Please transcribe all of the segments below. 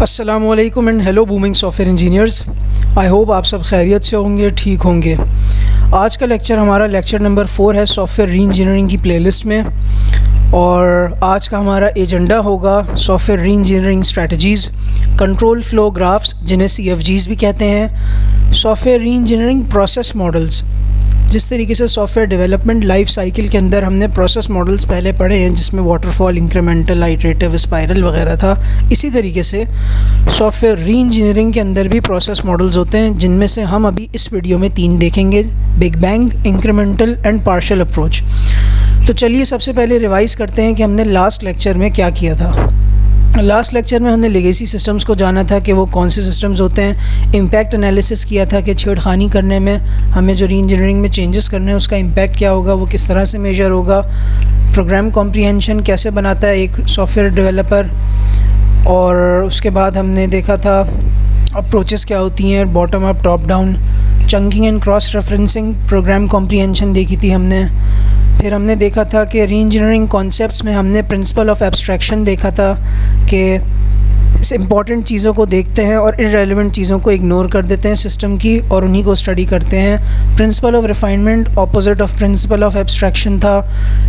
अस्सलामुअलैकुम and hello booming software engineers. I hope आप सब खैरियत से होंगे, ठीक होंगे। आज का लेक्चर हमारा लेक्चर नंबर 4 है सॉफ्टवेयर री इंजीनियरिंग की प्लेलिस्ट में, और आज का हमारा एजेंडा होगा सॉफ्टवेयर री engineering strategies, control flow graphs जिन्हें CFGs भी कहते हैं, सॉफ्टवेयर री इंजीनियरिंग प्रोसेस मॉडल्स। जिस तरीके से सॉफ्टवेयर डेवलपमेंट लाइफ साइकिल के अंदर हमने प्रोसेस मॉडल्स पहले पढ़े हैं, जिसमें वाटरफॉल, इंक्रीमेंटल, आइटरेटिव, स्पाइरल वगैरह था, इसी तरीके से सॉफ्टवेयर री इंजीनियरिंग के अंदर भी प्रोसेस मॉडल्स होते हैं, जिनमें से हम अभी इस वीडियो में 3 देखेंगे: big bang, incremental and partial approach. तो चलिए सबसे पहले रिवाइज़ करते हैं कि हमने लास्ट लेक्चर में क्या किया था। लास्ट लेक्चर में हमने लेगेसी सिस्टम्स को जाना था कि वो कौन से सिस्टम्स होते हैं, इम्पैक्ट एनालिसिस किया था कि छेड़खानी करने में हमें जो री इंजीनियरिंग में चेंजेस करने हैं उसका इम्पैक्ट क्या होगा, वो किस तरह से मेजर होगा, प्रोग्राम कॉम्प्रिहेंशन कैसे बनाता है एक सॉफ्टवेयर डेवलपर, और उसके बाद हमने देखा था अप्रोचेस क्या होती हैं, bottom up, top down, chunking and cross referencing, program comprehension देखी थी हमने। फिर हमने देखा था कि री इंजीनियरिंग कॉन्सेप्ट्स में हमने प्रिंसिपल ऑफ एब्स्ट्रैक्शन देखा था कि इम्पॉर्टेंट चीज़ों को देखते हैं और इररेलेवेंट चीज़ों को इग्नोर कर देते हैं सिस्टम की, और उन्हीं को स्टडी करते हैं। Principal of refinement opposite of principal of abstraction था।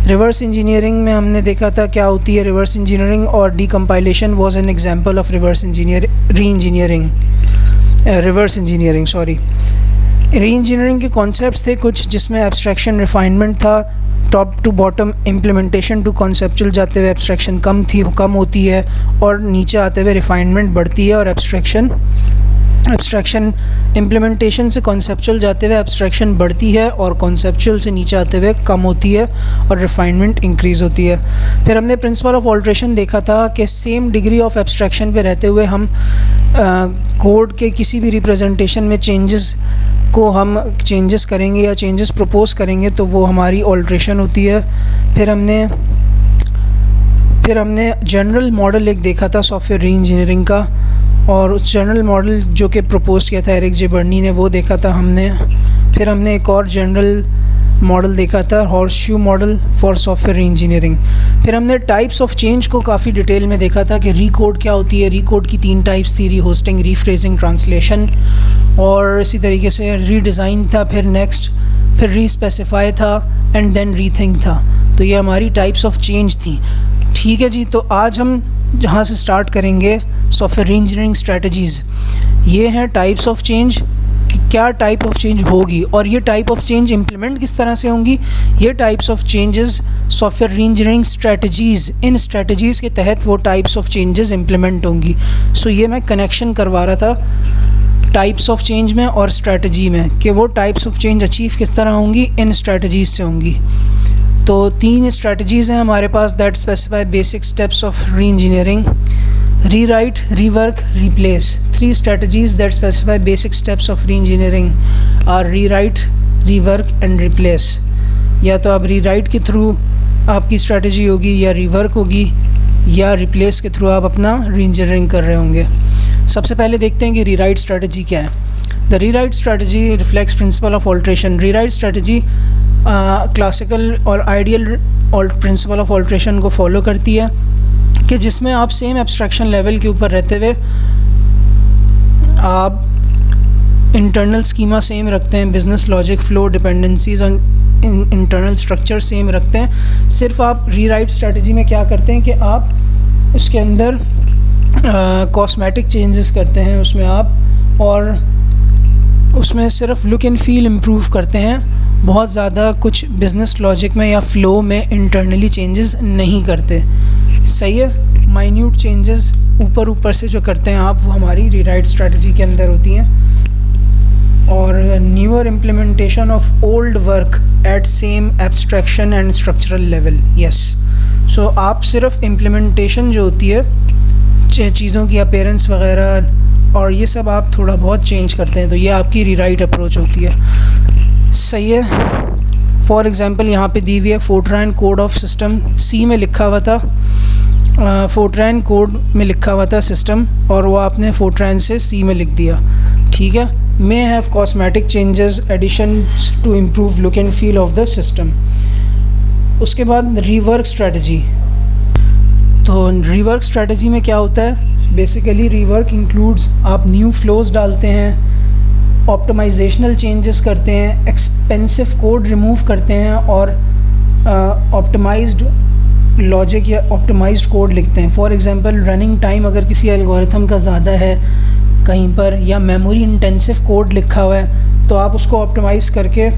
रिवर्स इंजीनियरिंग में हमने देखा था क्या होती है रिवर्स इंजीनियरिंग, और decompilation was an example of reverse engineering के कॉन्सेप्ट्स थे कुछ, जिसमें एब्स्ट्रैक्शन, रिफाइनमेंट था, top to bottom implementation to conceptual जाते हुए एब्स्ट्रैक्शन कम होती है, और नीचे आते हुए रिफाइनमेंट बढ़ती है, और एब्स्ट्रैक्शन इम्प्लीमेंटेशन से कॉन्सेप्चुअल जाते हुए एब्स्ट्रैक्शन बढ़ती है, और कॉन्सेप्चुअल से नीचे आते हुए कम होती है, और रिफाइनमेंट इंक्रीज़ होती है। फिर हमने प्रिंसिपल ऑफ ऑल्ट्रेशन देखा था कि सेम डिग्री ऑफ एब्स्ट्रैक्शन पे रहते हुए हम कोड के किसी भी रिप्रेजेंटेशन में चेंजेस करेंगे या चेंजेस प्रपोज करेंगे तो वो हमारी ऑल्ट्रेशन होती है। फिर हमने जनरल मॉडल एक देखा था सॉफ्टवेयर री इंजीनियरिंग का, और उस जनरल मॉडल जो कि प्रपोज किया था एरिक जे बर्नी ने, वो देखा था हमने। फिर हमने एक और जनरल मॉडल देखा था, हॉर्सशू मॉडल फॉर सॉफ्टवेयर री इंजीनियरिंग। फिर हमने टाइप्स ऑफ चेंज को काफ़ी डिटेल में देखा था कि रीकोड क्या होती है। रीकोड की 3 टाइप्स थी: रीहोस्टिंग, रीफ्रेजिंग, ट्रांसलेशन, और इसी तरीके से रीडिज़ाइन था, फिर रीस्पेसिफाई था, एंड देन रीथिंक था। तो ये हमारी टाइप्स ऑफ चेंज थी। ठीक है जी, तो आज हम जहाँ से स्टार्ट करेंगे सॉफ्टवेयर री इंजीनियरिंग स्ट्रेटजीज़, ये हैं टाइप्स ऑफ चेंज, कि क्या टाइप ऑफ चेंज होगी और ये टाइप ऑफ चेंज इम्प्लीमेंट किस तरह से होंगी। ये टाइप्स ऑफ चेंजेस सॉफ्टवेयर री इंजीनियरिंग स्ट्रेटजीज़, इन स्ट्रेटजीज़ के तहत वो टाइप्स ऑफ चेंजेस इम्प्लीमेंट होंगी। सो ये मैं कनेक्शन करवा रहा था टाइप्स ऑफ चेंज में और स्ट्रेटजी में, कि वो टाइप्स ऑफ चेंज अचीव किस तरह होंगी, इन स्ट्रेटजीज़ से होंगी। तो 3 स्ट्रेटजीज़ हैं हमारे पास that specify basic steps of reengineering: rewrite, rework, replace. 3 strategies that specify basic steps of re-engineering are rewrite, rework and replace. या तो आप रीराइट के थ्रू आपकी स्ट्रैटेजी होगी, या रीवर्क होगी, या रिप्लेस के थ्रू आप अपना री इंजीनियरिंग कर रहे होंगे। सबसे पहले देखते हैं कि रीराइट स्ट्रैटेजी क्या है। The rewrite strategy reflects principal of alteration. Rewrite strategy classical और आइडियल प्रिंसिपल ऑफ ऑल्ट्रेशन को फॉलो करती है, कि जिसमें आप सेम एब्स्ट्रैक्शन लेवल के ऊपर रहते हुए आप इंटरनल स्कीमा सेम रखते हैं, बिजनेस लॉजिक, फ्लो, डिपेंडेंसीज और इंटरनल स्ट्रक्चर सेम रखते हैं। सिर्फ आप रीराइट स्ट्रैटेजी में क्या करते हैं कि आप उसके अंदर कॉस्मेटिक चेंजेस करते हैं उसमें आप, और उसमें सिर्फ लुक एंड फील इम्प्रूव करते हैं। बहुत ज़्यादा कुछ बिजनेस लॉजिक में या फ्लो में इंटरनली चेंजेस नहीं करते। सही है, माइन्यूट चेंजेस ऊपर से जो करते हैं आप, वो हमारी रीराइट स्ट्रैटेजी के अंदर होती हैं। और newer implementation of old work at same abstraction and structural level. Yes, so आप सिर्फ इम्प्लीमेंटेशन जो होती है चीज़ों की अपीयरेंस वगैरह और ये सब आप थोड़ा बहुत चेंज करते हैं, तो ये आपकी रीराइट अप्रोच होती है। सही है। फॉर एग्ज़ाम्पल यहाँ पे दी हुई है फोर्ट्रान कोड ऑफ सिस्टम, सी में लिखा हुआ था, फोर्ट्रान कोड में लिखा हुआ था सिस्टम, और वो आपने फोर्ट्रान से सी में लिख दिया। ठीक है, may have cosmetic changes addition to improve look and feel of the system. उसके बाद रीवर्क स्ट्रेटजी। तो रीवर्क स्ट्रेटजी में क्या होता है, बेसिकली रीवर्क इंक्लूड्स आप न्यू फ्लोज डालते हैं, ऑप्टिमाइजेशनल चेंजेस करते हैं, एक्सपेंसिव कोड रिमूव करते हैं और ऑप्टिमाइज्ड लॉजिक या ऑप्टिमाइज्ड कोड लिखते हैं। फॉर एग्जांपल रनिंग टाइम अगर किसी एल्गोरिथम का ज़्यादा है कहीं पर, या मेमोरी इंटेंसिव कोड लिखा हुआ है, तो आप उसको ऑप्टिमाइज़ करके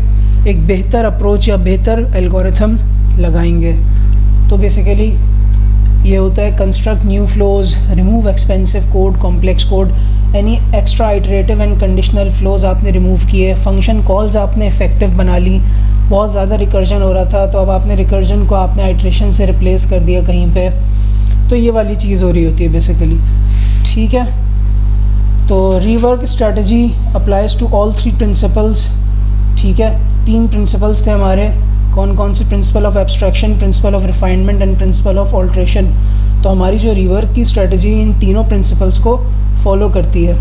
एक बेहतर अप्रोच या बेहतर एल्गोरिथम लगाएंगे। तो बेसिकली ये होता है construct new flows, remove expensive code, complex code, any extra iterative and conditional flows आपने रिमूव किए, फंक्शन कॉल्स आपने इफेक्टिव बना ली, बहुत ज़्यादा रिकर्जन हो रहा था तो अब आपने रिकर्जन को आपने आइट्रेशन से रिप्लेस कर दिया कहीं पे, तो ये वाली चीज़ हो रही होती है बेसिकली। ठीक है, तो rework strategy applies to all 3 principles. ठीक है, 3 प्रिंसिपल्स थे हमारे, कौन कौन से? Principle of abstraction, principle of refinement and principle of alteration. तो हमारी जो रीवर्क की स्ट्रेटजी इन तीनों प्रिंसिपल्स को फॉलो करती है।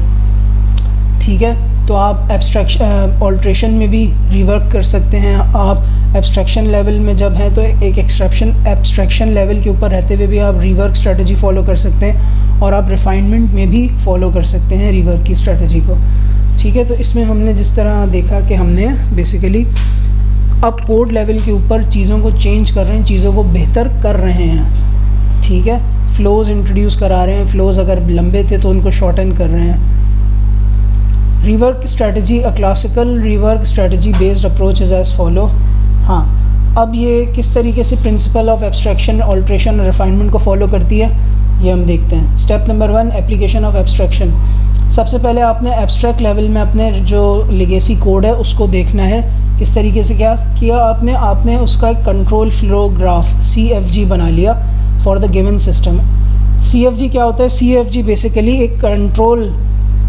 ठीक है, तो आप एब्स्ट्रैक्शन ऑल्ट्रेशन में भी रीवर्क कर सकते हैं। आप एब्स्ट्रैक्शन लेवल में जब हैं तो एक एब्स्ट्रैक्शन लेवल के ऊपर रहते हुए भी आप रीवर्क स्ट्रेटजी फॉलो कर सकते हैं, और आप रिफाइनमेंट में भी फॉलो कर सकते हैं रीवर्क की स्ट्रेटजी को। ठीक है, तो इसमें हमने जिस तरह देखा कि हमने बेसिकली अब कोड लेवल के ऊपर चीज़ों को चेंज कर रहे हैं, चीज़ों को बेहतर कर रहे हैं। ठीक है, फ्लोज इंट्रोड्यूस करा रहे हैं, फ्लोज अगर लंबे थे तो उनको शॉर्टन कर रहे हैं। Rework strategy, a classical rework strategy based approach is as follow. हाँ, अब ये किस तरीके से प्रिंसिपल ऑफ एब्स्ट्रैक्शन, ऑल्ट्रेशन और रिफाइनमेंट को फॉलो करती है ये हम देखते हैं। Step number 1, application of abstraction. सबसे पहले आपने एब्स्ट्रैक्ट लेवल में अपने जो लेगेसी कोड है उसको देखना है। किस तरीके से क्या किया आपने उसका एक कंट्रोल फ्लो ग्राफ CFG बना लिया for the given system. CFG क्या होता है? CFG बेसिकली एक कंट्रोल,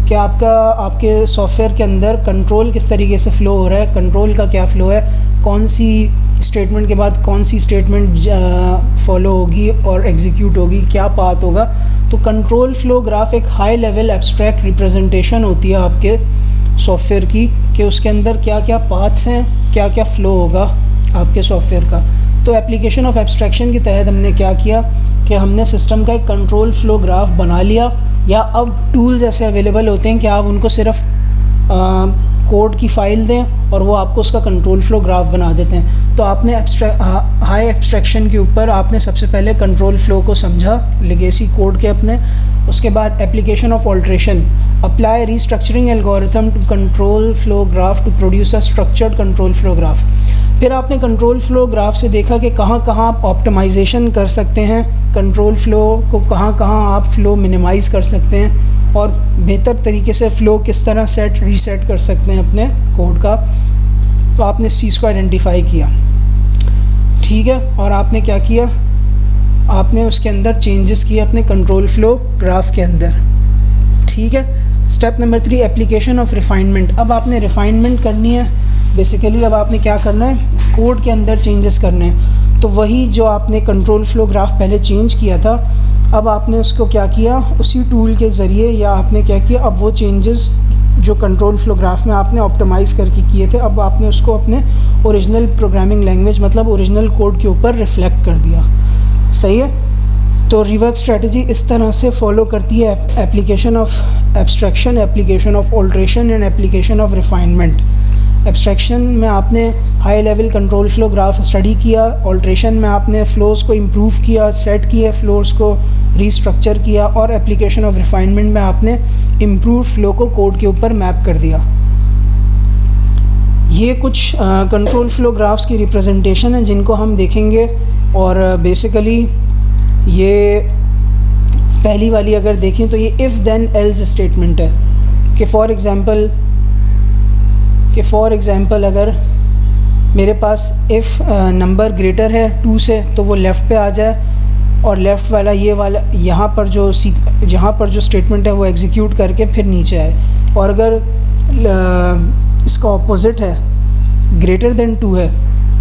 कि आपके सॉफ्टवेयर के अंदर कंट्रोल किस तरीके से फ़्लो हो रहा है, कंट्रोल का क्या फ़्लो है, कौन सी स्टेटमेंट के बाद कौन सी स्टेटमेंट फॉलो होगी और एग्जीक्यूट होगी, क्या पाथ होगा। तो कंट्रोल फ्लो ग्राफ एक हाई लेवल एब्स्ट्रैक्ट रिप्रेजेंटेशन होती है आपके सॉफ्टवेयर की, कि उसके अंदर क्या क्या पाथ्स हैं, क्या क्या फ़्लो होगा आपके सॉफ्टवेयर का। तो एप्लीकेशन ऑफ एब्स्ट्रैक्शन के तहत हमने क्या किया कि हमने सिस्टम का एक कंट्रोल फ्लो ग्राफ बना लिया, या अब टूल्स ऐसे अवेलेबल होते हैं कि आप उनको सिर्फ कोड की फ़ाइल दें और वो आपको उसका कंट्रोल फ्लो ग्राफ बना देते हैं। तो आपने हाई एब्स्ट्रैक्शन के ऊपर आपने सबसे पहले कंट्रोल फ्लो को समझा लेगेसी कोड के अपने। उसके बाद application of alteration, apply restructuring algorithm to control flow graph to produce a structured control flow graph. फिर आपने कंट्रोल फ्लो ग्राफ से देखा कि कहाँ कहाँ आप ऑप्टिमाइजेशन कर सकते हैं, कंट्रोल फ्लो को कहाँ कहाँ आप फ्लो मिनिमाइज़ कर सकते हैं, और बेहतर तरीके से फ़्लो किस तरह रीसेट कर सकते हैं अपने कोड का। तो आपने इस चीज़ को आइडेंटिफाई किया। ठीक है, और आपने क्या किया, आपने उसके अंदर चेंजेस किए अपने कंट्रोल फ्लो ग्राफ के अंदर। ठीक है, step number 3, application of refinement. अब आपने रिफाइनमेंट करनी है बेसिकली। अब आपने क्या करना है, कोड के अंदर चेंजेस करने हैं। तो वही जो आपने कंट्रोल फ्लो ग्राफ पहले चेंज किया था, अब आपने उसको क्या किया, उसी टूल के ज़रिए, या आपने क्या किया, अब वो चेंजेस जो कंट्रोल फ्लो ग्राफ में आपने ऑप्टिमाइज़ करके किए थे, अब आपने उसको अपने ओरिजिनल प्रोग्रामिंग लैंग्वेज मतलब ओरिजिनल कोड के ऊपर रिफ्लेक्ट कर दिया। सही है, तो रिवर्क स्ट्रेटजी इस तरह से फॉलो करती है application of abstraction, application of alteration and application of refinement. Abstraction में आपने high level control flow graph study किया, ऑल्ट्रेशन में आपने फ़्लोज़ को इम्प्रूव किया, सेट किए, फ्लोज़ को रीस्ट्रक्चर किया, और एप्लीकेशन ऑफ रिफाइनमेंट में आपने इम्प्रूव फ़्लो को कोड के ऊपर मैप कर दिया। ये कुछ कंट्रोल फ्लो ग्राफ्स की रिप्रेजेंटेशन है जिनको हम देखेंगे। और बेसिकली ये पहली वाली अगर देखें तो ये इफ़ देन एल्स स्टेटमेंट है कि फॉर एग्ज़ाम्पल अगर मेरे पास इफ़ नंबर ग्रेटर है 2 से तो वो लेफ़्ट पे आ जाए, और लेफ़्ट वाला ये वाला यहाँ पर जो स्टेटमेंट है वो एग्जीक्यूट करके फिर नीचे आए। और अगर इसका ऑपोजिट है, ग्रेटर देन 2 है,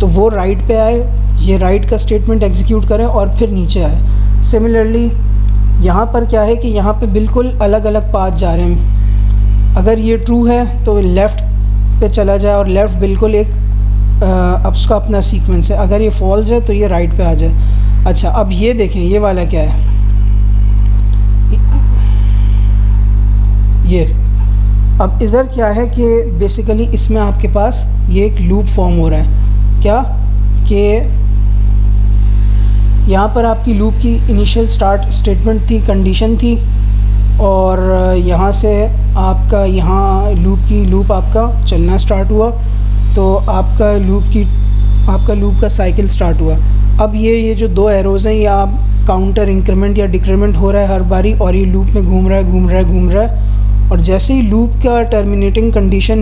तो वो राइट पे आए, ये राइट का स्टेटमेंट एग्जीक्यूट करें और फिर नीचे आए। सिमिलरली यहाँ पर क्या है कि यहाँ पे बिल्कुल अलग अलग पाथ जा रहे हैं। अगर ये ट्रू है तो लेफ़्ट पे चला जाए और लेफ़्ट बिल्कुल एक अब उसका अपना सीक्वेंस है। अगर ये फॉल्स है तो ये राइट पे आ जाए। अच्छा अब ये देखें, ये वाला क्या है, ये अब इधर क्या है कि बेसिकली इसमें आपके पास ये एक लूप फॉर्म हो रहा है। क्या कि यहाँ पर आपकी लूप की इनिशियल स्टार्ट स्टेटमेंट थी, कंडीशन थी, और यहाँ से आपका यहाँ लूप आपका चलना स्टार्ट हुआ, तो आपका लूप का साइकिल स्टार्ट हुआ। अब ये जो दो एरोज़ हैं, या काउंटर इंक्रीमेंट या डिक्रीमेंट हो रहा है हर बारी, और ये लूप में घूम रहा है, और जैसे ही लूप का टर्मिनेटिंग कंडीशन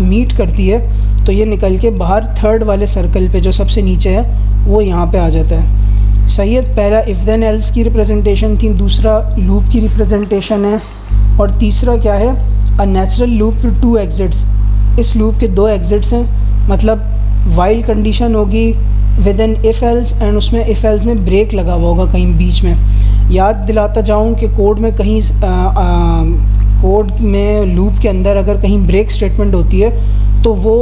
मीट करती है तो ये निकल के बाहर थर्ड वाले सर्कल पे जो सबसे नीचे है वो यहाँ पे आ जाता है। सही है, पहला इफ़ देन एल्स की रिप्रेजेंटेशन थी, दूसरा लूप की रिप्रेजेंटेशन है, और तीसरा क्या है, a natural loop with 2 exits. इस लूप के 2 एग्जिट्स हैं, मतलब वाइल कंडीशन होगी with an if else, and उसमें इफ़ एल्स में ब्रेक लगा हुआ होगा कहीं बीच में। याद दिलाता जाऊँ कि कोड में कहीं कोड में लूप के अंदर अगर कहीं ब्रेक स्टेटमेंट होती है तो वो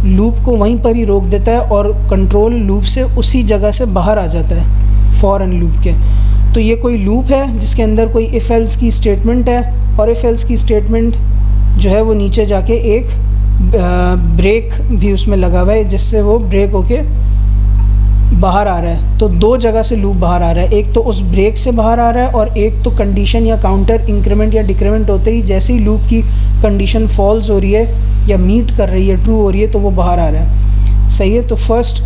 लूप को वहीं पर ही रोक देता है और कंट्रोल लूप से उसी जगह से बाहर आ जाता है फॉर एन लूप के। तो ये कोई लूप है जिसके अंदर कोई इफ़ एल्स की स्टेटमेंट है, और इफ़ एल्स की स्टेटमेंट जो है वो नीचे जाके एक ब्रेक भी उसमें लगा हुआ है जिससे वो ब्रेक होके बाहर आ रहा है। तो 2 जगह से लूप बाहर आ रहा है, एक तो उस ब्रेक से बाहर आ रहा है, और एक तो कंडीशन या काउंटर इंक्रीमेंट या डिक्रीमेंट होते ही जैसे ही लूप की कंडीशन फॉल्स हो रही है या मीट कर रही है, ट्रू हो रही है, तो वो बाहर आ रहा है। सही है, तो फर्स्ट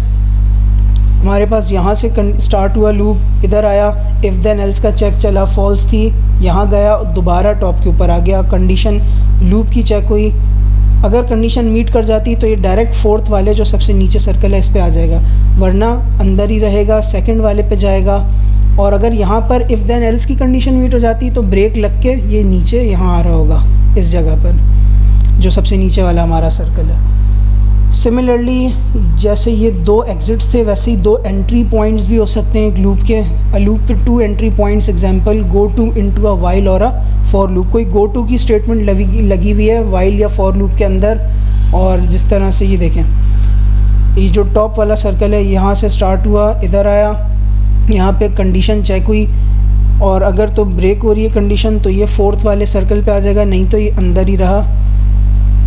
हमारे पास यहाँ से स्टार्ट हुआ लूप, इधर आया, इफ़ देन एल्स का चेक चला, फॉल्स थी, यहाँ गया, दोबारा टॉप के ऊपर आ गया, कंडीशन लूप की चेक हुई, अगर कंडीशन मीट कर जाती तो ये डायरेक्ट फोर्थ वाले जो सबसे नीचे सर्कल है इस पे आ जाएगा, वरना अंदर ही रहेगा, सेकंड वाले पे जाएगा। और अगर यहाँ पर इफ़ देन एल्स की कंडीशन मीट हो जाती तो ब्रेक लग के ये नीचे यहाँ आ रहा होगा इस जगह पर जो सबसे नीचे वाला हमारा सर्कल है। सिमिलरली जैसे ये 2 एग्जिट्स थे वैसे ही 2 एंट्री पॉइंट्स भी हो सकते हैं एक लूप के। A loop with 2 entry points, example go to into a while और अ फॉर लूप। कोई गो टू की स्टेटमेंट लगी हुई है वाइल या फॉर लूप के अंदर, और जिस तरह से ये देखें, ये जो टॉप वाला सर्कल है यहाँ से स्टार्ट हुआ, इधर आया, यहाँ पे कंडीशन चेक हुई, और अगर तो ब्रेक हो रही है कंडीशन तो ये फोर्थ वाले सर्कल पे आ जाएगा, नहीं तो ये अंदर ही रहा।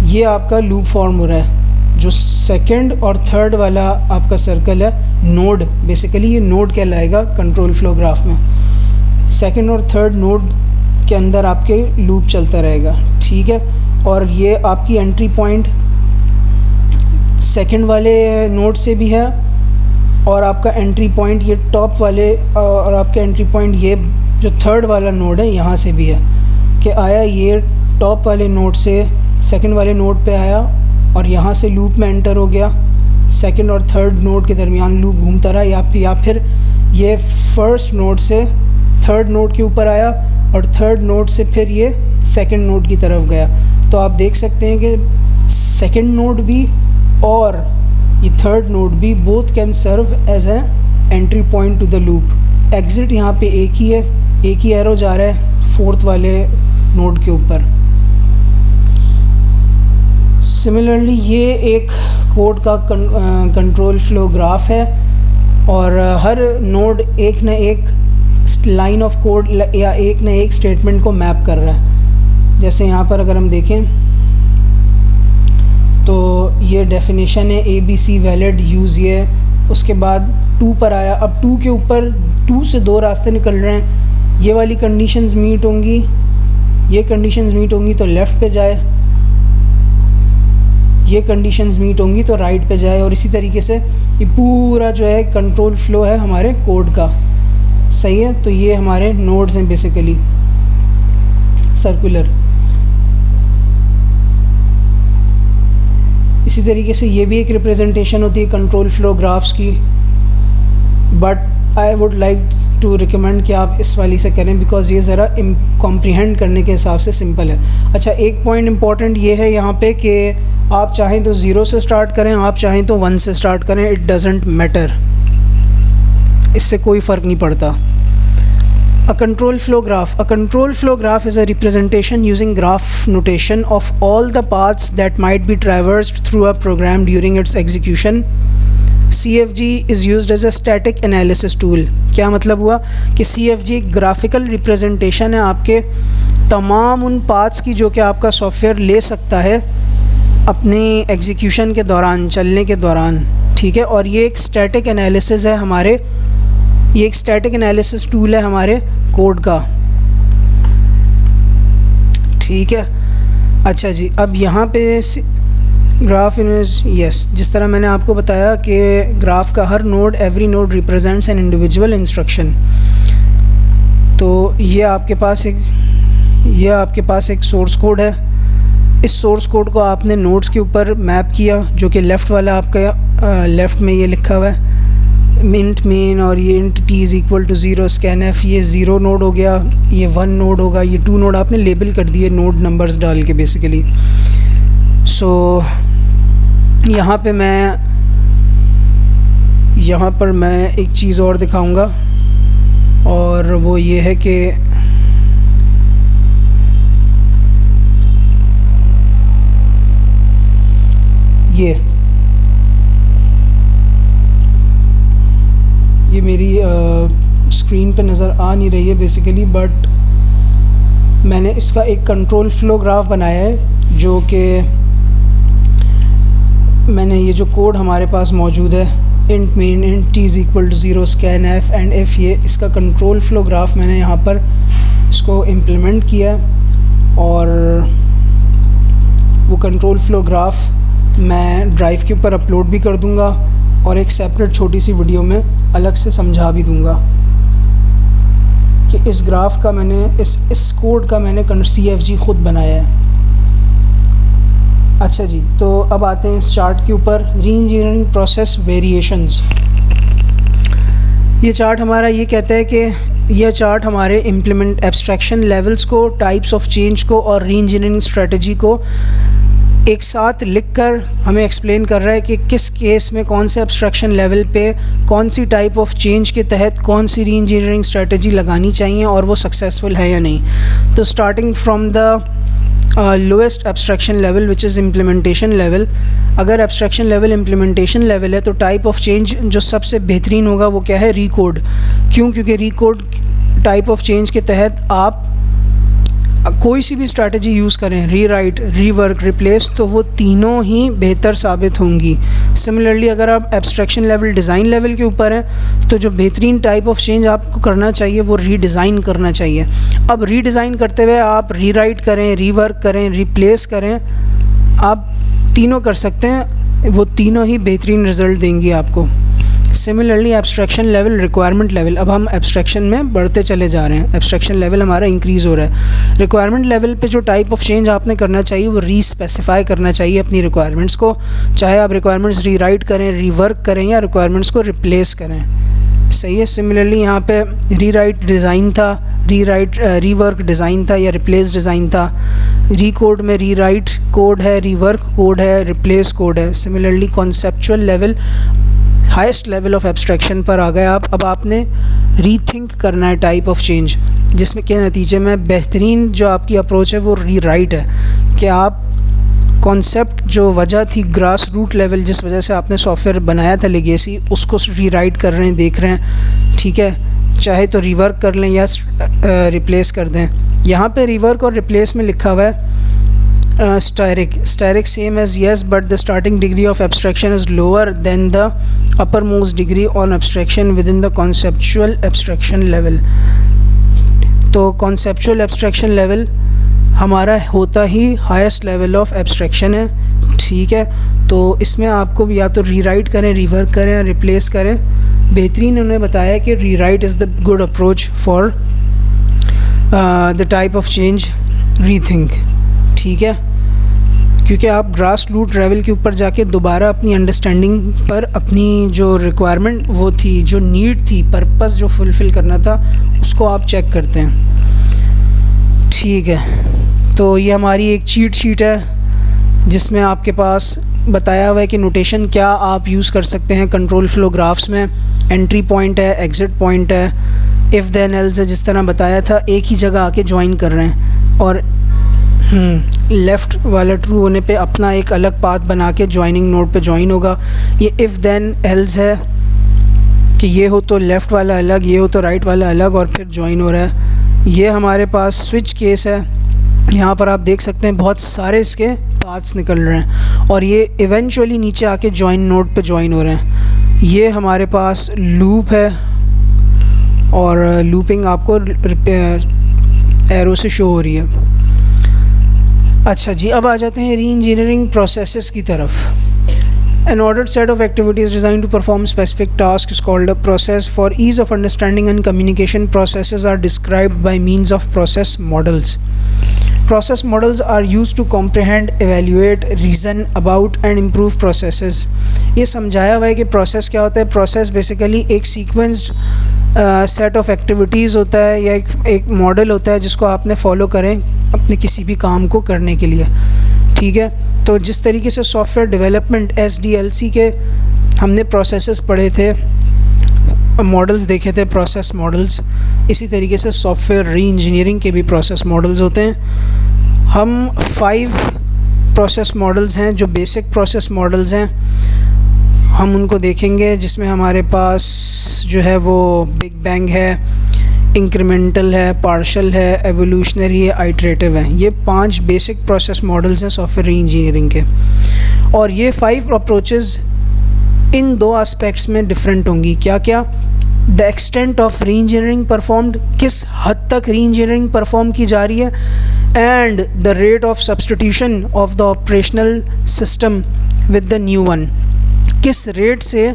ये आपका लूप फॉर्म हो रहा है। जो सेकंड और थर्ड वाला आपका सर्कल है नोड, बेसिकली ये नोड कहलाएगा कंट्रोल फ्लो ग्राफ में। सेकंड और थर्ड नोड के अंदर आपके लूप चलता रहेगा, ठीक है। और ये आपकी एंट्री पॉइंट सेकंड वाले नोड से भी है, और आपका एंट्री पॉइंट ये टॉप वाले, और आपका एंट्री पॉइंट ये जो थर्ड वाला नोड है यहाँ से भी है, कि आया ये टॉप वाले नोड से सेकंड वाले नोड पे आया और यहाँ से लूप में एंटर हो गया, सेकंड और थर्ड नोड के दरमियान लूप घूमता रहा, या फिर ये फर्स्ट नोड से थर्ड नोड के ऊपर आया और थर्ड नोड से फिर ये सेकंड नोड की तरफ गया। तो आप देख सकते हैं कि सेकंड नोड भी और ये थर्ड नोड भी both can serve as a entry point to the loop. Exit यहाँ पे एक ही है, एक ही एरो जा रहा है फोर्थ वाले नोड के ऊपर। सिमिलरली ये एक कोड का कंट्रोल फ्लो ग्राफ है, और हर नोड एक न एक लाइन ऑफ कोड या एक न एक स्टेटमेंट को मैप कर रहा है। जैसे यहाँ पर अगर हम देखें तो ये डेफिनेशन है ABC वैलिड यूज़, ये उसके बाद 2 पर आया, अब 2 के ऊपर 2 से 2 रास्ते निकल रहे हैं, ये वाली कंडीशंस मीट होंगी, ये कंडीशंस मीट होंगी तो लेफ़्ट पे जाए, ये कंडीशंस मीट होंगी तो राइट पे जाए, और इसी तरीके से ये पूरा जो है कंट्रोल फ्लो है हमारे कोड का। सही है, तो ये हमारे नोड्स हैं बेसिकली सर्कुलर। इसी तरीके से ये भी एक रिप्रेजेंटेशन होती है कंट्रोल फ्लो ग्राफ्स की, but I would like to recommend कि आप इस वाली से करें बिकॉज़ ये ज़रा कॉम्प्रिहेंड करने के हिसाब से सिंपल है। अच्छा, एक पॉइंट इम्पॉर्टेंट ये है यहाँ पे कि आप चाहें तो 0 से स्टार्ट करें, आप चाहें तो 1 से स्टार्ट करें, इट डजेंट मैटर, इससे कोई फ़र्क नहीं पड़ता। A control flow graph is a representation using graph notation of all the paths that might be traversed through a program during its execution. CFG is used as a static analysis tool. क्या मतलब हुआ कि CFG एक graphical representation है आपके तमाम उन parts की जो कि आपका सॉफ्टवेयर ले सकता है अपने एग्जीक्यूशन के दौरान, चलने के दौरान, ठीक है। और ये एक स्टैटिक एनालिसिस है हमारे, ये एक स्टैटिक एनालिसिस टूल है हमारे कोड का, ठीक है। अच्छा जी, अब यहाँ पे ग्राफ इमेज, यस, जिस तरह मैंने आपको बताया कि ग्राफ का हर node, every node represents an individual instruction. तो ये आपके पास एक सोर्स कोड है। इस सोर्स कोड को आपने नोड्स के ऊपर मैप किया, जो कि लेफ़्ट वाला आपका लेफ़्ट में ये लिखा हुआ है इंट मेन, और ये int t is equal to 0 scan f, ये 0 नोड हो गया, ये 1 नोड होगा, ये 2 नोड आपने लेबल कर दिए नोड नंबर्स डाल के बेसिकली। सो यहाँ पर मैं एक चीज़ और दिखाऊंगा, और वो ये है कि ये मेरी स्क्रीन पे नज़र आ नहीं रही है बेसिकली, बट मैंने इसका एक कंट्रोल फ्लो ग्राफ बनाया है, जो कि मैंने ये जो कोड हमारे पास मौजूद है int main int t is equal to 0 scan f and f, ये इसका कंट्रोल फ्लो ग्राफ मैंने यहाँ पर इसको इम्प्लीमेंट किया, और वो कंट्रोल फ्लो ग्राफ मैं ड्राइव के ऊपर अपलोड भी कर दूँगा, और एक सेपरेट छोटी सी वीडियो में अलग से समझा भी दूँगा कि इस ग्राफ का मैंने इस कोड का मैंने CFG ख़ुद बनाया है। अच्छा जी, तो अब आते हैं इस चार्ट के ऊपर, री इंजीनियरिंग प्रोसेस वेरिएशंस। ये चार्ट हमारा ये कहता है कि यह चार्ट हमारे इम्प्लीमेंट एब्स्ट्रैक्शन लेवल्स को, टाइप्स ऑफ चेंज को और री इंजीनियरिंग स्ट्रेटजी को एक साथ लिखकर हमें एक्सप्लेन कर रहा है कि किस केस में कौन से एब्स्ट्रैक्शन लेवल पे कौन सी टाइप ऑफ चेंज के तहत कौन सी री इंजीनियरिंग स्ट्रेटजी लगानी चाहिए और वो सक्सेसफुल है या नहीं। तो starting from the lowest abstraction level which is implementation level, अगर एब्स्ट्रैक्शन लेवल इम्प्लीमेंटेशन लेवल है तो टाइप ऑफ चेंज जो सबसे बेहतरीन होगा वो क्या है, रीकोड। क्यों? क्योंकि रीकोड टाइप ऑफ चेंज के तहत आप कोई सी भी स्ट्रैटेजी यूज़ करें, रीराइट, रीवर्क, रिप्लेस, तो वो तीनों ही बेहतर साबित होंगी। सिमिलरली अगर आप एब्स्ट्रैक्शन लेवल, डिज़ाइन लेवल के ऊपर हैं तो जो बेहतरीन टाइप ऑफ चेंज आपको करना चाहिए वो रीडिज़ाइन करना चाहिए। अब रीडिज़ाइन करते हुए आप रीराइट करें, रीवर्क करें, रिप्लेस करें, आप तीनों कर सकते हैं, वो तीनों ही बेहतरीन रिज़ल्ट देंगी आपको। Similarly abstraction level, requirement level, अब हम एब्स्ट्रैक्शन में बढ़ते चले जा रहे हैं, एब्स्ट्रैक्शन लेवल हमारा इंक्रीज़ हो रहा है। रिक्वायरमेंट लेवल पे जो टाइप ऑफ चेंज आपने करना चाहिए वो रीस्पेसिफाई करना चाहिए अपनी रिक्वायरमेंट्स को, चाहे आप रिक्वायरमेंट्स रीराइट करें, रीवर्क करें या रिक्वायरमेंट्स को रिप्लेस करें। सही है। सिमिलरली यहाँ पे रीराइट डिज़ाइन था, रीवर्क डिज़ाइन था या रिप्लेस डिज़ाइन था। रीकोड में रीराइट कोड है, रीवर्क कोड है, रिप्लेस कोड है। Similarly conceptual level, highest level of abstraction पर आ गए आप। अब आपने रीथिंक करना है टाइप ऑफ चेंज, जिसमें के नतीजे में बेहतरीन जो आपकी अप्रोच है वो रीराइट है कि आप कॉन्सेप्ट जो वजह थी ग्रास रूट लेवल, जिस वजह से आपने सॉफ्टवेयर बनाया था लेगेसी, उसको रीराइट कर रहे हैं, देख रहे हैं, ठीक है। चाहे तो रीवर्क कर लें या रिप्लेस कर दें। यहाँ पे रीवर्क और रिप्लेस में लिखा हुआ है static same as yes, but the starting degree of abstraction is lower than the uppermost degree on abstraction within the conceptual abstraction level। तो conceptual abstraction level हमारा होता ही highest level of abstraction है, ठीक है। तो इसमें आपको या तो रीराइट करें, रिवर्क करें, रिप्लेस करें। बेहतरीन उन्होंने बताया कि rewrite is the good approach for the type of change rethink, ठीक है। क्योंकि आप ग्रास रूट लेवल के ऊपर जाके दोबारा अपनी अंडरस्टैंडिंग पर अपनी जो रिक्वायरमेंट वो थी, जो नीड थी, पर्पस जो फुलफ़िल करना था, उसको आप चेक करते हैं, ठीक है। तो ये हमारी एक चीट शीट है जिसमें आपके पास बताया हुआ है कि नोटेशन क्या आप यूज़ कर सकते हैं कंट्रोल फ्लो ग्राफ्स में। एंट्री पॉइंट है, एग्ज़िट पॉइंट है, इफ़ देन एल्स है, जिस तरह बताया था, एक ही जगह आके ज्वाइन कर रहे हैं। और लेफ़्ट वाला ट्रू होने पे अपना एक अलग पाथ बना के जॉइनिंग नोड पे जॉइन होगा। ये इफ़ देन एल्स है कि ये हो तो लेफ़्ट वाला अलग, ये हो तो राइट वाला अलग, और फिर जॉइन हो रहा है। ये हमारे पास स्विच केस है। यहाँ पर आप देख सकते हैं बहुत सारे इसके पाथ्स निकल रहे हैं और ये इवेंचुअली नीचे आके जॉइन नोड पे जॉइन हो रहे हैं। ये हमारे पास लूप है और लूपिंग आपको एरो से शो हो रही है। अच्छा जी, अब आ जाते हैं री इंजीनियरिंग प्रोसेसेस की तरफ। An ordered set of activities designed to perform specific tasks is called a process. For ease of understanding and communication, processes are described by means of process models. Process models are used to comprehend, evaluate, reason about and improve processes. ये समझाया हुआ है कि process क्या होता है। Process basically एक sequenced set of activities होता है या एक मॉडल होता है जिसको आपने फॉलो करें अपने किसी भी काम को करने के लिए, ठीक है। तो जिस तरीके से सॉफ्टवेयर डेवलपमेंट SDLC के हमने प्रोसेसेस पढ़े थे, मॉडल्स देखे थे, प्रोसेस मॉडल्स, इसी तरीके से सॉफ्टवेयर री इंजीनियरिंग के भी प्रोसेस मॉडल्स होते हैं। हम 5 प्रोसेस मॉडल्स हैं जो बेसिक प्रोसेस मॉडल्स हैं, हम उनको देखेंगे, जिसमें हमारे पास जो है वो बिग बैंग है, इंक्रीमेंटल है, पार्शल है, एवोल्यूशनरी है, आइटरेटिव है। ये 5 बेसिक प्रोसेस मॉडल्स हैं सॉफ्टवेयर री इंजीनियरिंग के, और ये 5 अप्रोचेस इन 2 एस्पेक्ट्स में डिफरेंट होंगी। क्या क्या? द एक्सटेंट ऑफ री इंजीनियरिंग परफॉर्म्ड, किस हद तक री इंजीनियरिंग परफॉर्म की जा रही है, and the rate of substitution of the operational system with the new one, किस रेट से